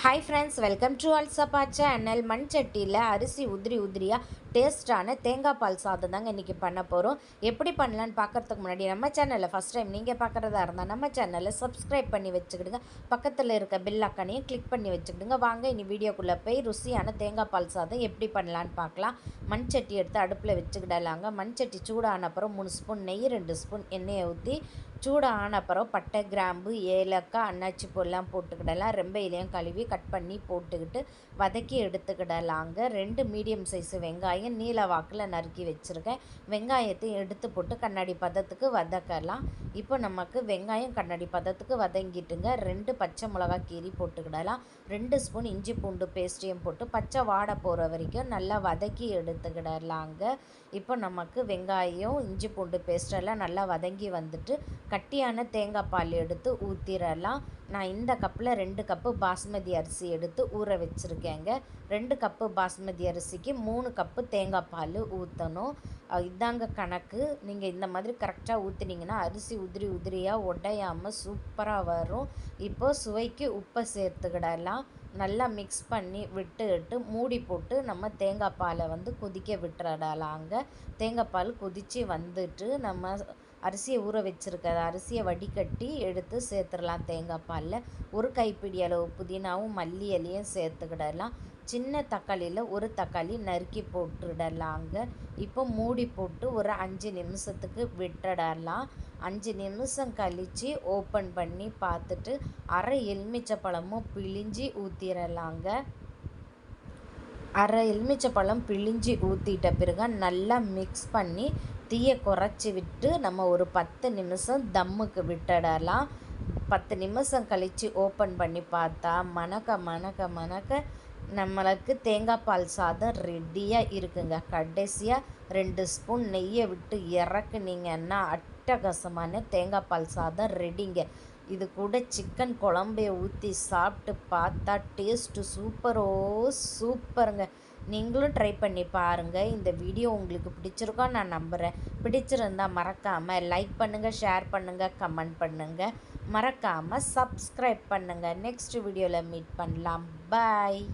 Hi friends, welcome to அல்சப்பா channel. மண் சட்டியில் அரிசி உதிரி உதிரியாக டேஸ்ட்டான தேங்காய் பால் சாதம் தாங்க இன்றைக்கி பண்ண போகிறோம். எப்படி பண்ணலான்னு பார்க்குறதுக்கு முன்னாடி நம்ம சேனலில் ஃபஸ்ட் டைம் நீங்கள் பார்க்குறதா இருந்தால் நம்ம சேனலை சப்ஸ்கிரைப் பண்ணி வச்சுக்கிடுங்க. பக்கத்தில் இருக்க பெல் ஐக்கானையும் கிளிக் பண்ணி வச்சுக்கிடுங்க. வாங்க இனி வீடியோக்குள்ளே போய் ருசியான தேங்காய் பால் சாதம் எப்படி பண்ணலான்னு பார்க்கலாம். மண் சட்டி எடுத்து அடுப்பில் வச்சுக்கிடலாங்க. மண் சட்டி சூடான அப்புறம் 3 ஸ்பூன் நெய், 2 ஸ்பூன் எண்ணெயை ஊற்றி சூடான அப்புறம் பட்டை, கிராம்பு, ஏலக்காய், அன்னாச்சி பூலாம் போட்டுக்கிடலாம். ரொம்ப இலையும் கழுவி கட் பண்ணி போட்டுக்கிட்டு வதக்கி எடுத்துக்கிடலாங்க. 2 மீடியம் சைஸு வெங்காயம் நீல வாக்கில் நறுக்கி வச்சுருக்கேன். வெங்காயத்தை எடுத்து போட்டு கண்ணாடி பதத்துக்கு வதக்கலாம். இப்போ நமக்கு வெங்காயம் கண்ணாடி பதத்துக்கு வதங்கிட்டுங்க. 2 பச்சை மிளகா கீரி போட்டுக்கிடலாம். 2 ஸ்பூன் இஞ்சி பூண்டு பேஸ்ட்டையும் போட்டு பச்சை வாடை போகிற வரைக்கும் நல்லா வதக்கி எடுத்துக்கிடலாங்க. இப்போ நமக்கு வெங்காயம், இஞ்சி பூண்டு பேஸ்டெல்லாம் நல்லா வதங்கி வந்துட்டு கட்டியான தேங்காய் பால் எடுத்து ஊற்றிடலாம். நான் இந்த கப்பில் 2 கப்பு பாஸ்மதி அரிசி எடுத்து ஊற வச்சுருக்கேங்க. 2 கப்பு பாஸ்மதி அரிசிக்கு 3 கப்பு தேங்காய் பால் ஊற்றணும். இதாங்க கணக்கு. நீங்கள் இந்த மாதிரி கரெக்டாக ஊற்றினீங்கன்னா அரிசி உதிரி உதிரியாக உடையாமல் சூப்பராக வரும். இப்போது சுவைக்கு உப்பை சேர்த்துக்கிடலாம். நல்லா மிக்ஸ் பண்ணி விட்டுட்டு மூடி போட்டு நம்ம தேங்காய் பாலை கொதிக்க விட்டுறலாங்க. தேங்காய் பால் கொதித்து வந்துட்டு நம்ம அரிசியை ஊற வச்சுருக்க அரிசியை வடிகட்டி எடுத்து சேர்த்துடலாம். தேங்காய் பாலில் ஒரு கைப்பிடி அளவு புதினாவும் மல்லி இலையும் சேர்த்துக்கிடலாம். சின்ன தக்காளியில் ஒரு தக்காளி நறுக்கி போட்டுடலாங்க. இப்போ மூடி போட்டு ஒரு 5 நிமிஷத்துக்கு விட்டுடலாம். 5 நிமிஷம் கழித்து ஓப்பன் பண்ணி பார்த்துட்டு அரை எலுமிச்சை பழமும் பிழிஞ்சி ஊற்றிடலாங்க. அரை எலுமிச்சைப்பழம் பிழிஞ்சி ஊற்றிட்ட பிறகு நல்லா மிக்ஸ் பண்ணி தீயை குறைச்சி விட்டு நம்ம ஒரு 10 நிமிஷம் தம்முக்கு விட்டுடலாம். 10 நிமிஷம் கழித்து ஓப்பன் பண்ணி பார்த்தா மணக்க மணக்க மணக்க நம்மளுக்கு தேங்காய் பால் சாதம் ரெடியாக இருக்குங்க. கடைசியாக 2 ஸ்பூன் நெய்யை விட்டு இறக்குனீங்கன்னா அட்டகாசமான தேங்காய் பால் சாதம் ரெடிங்க. இது கூட சிக்கன் குழம்பையை ஊற்றி சாப்பிட்டு பார்த்தா டேஸ்ட்டு சூப்பருங்க. நீங்களும் ட்ரை பண்ணி பாருங்கள். இந்த வீடியோ உங்களுக்கு பிடிச்சிருக்கோன்னு நான் நம்புகிறேன். பிடிச்சிருந்தால் மறக்காமல் லைக் பண்ணுங்கள், ஷேர் பண்ணுங்கள், கமெண்ட் பண்ணுங்கள். மறக்காமல் சப்ஸ்கிரைப் பண்ணுங்கள். நெக்ஸ்ட் வீடியோவில் மீட் பண்ணலாம். பாய்.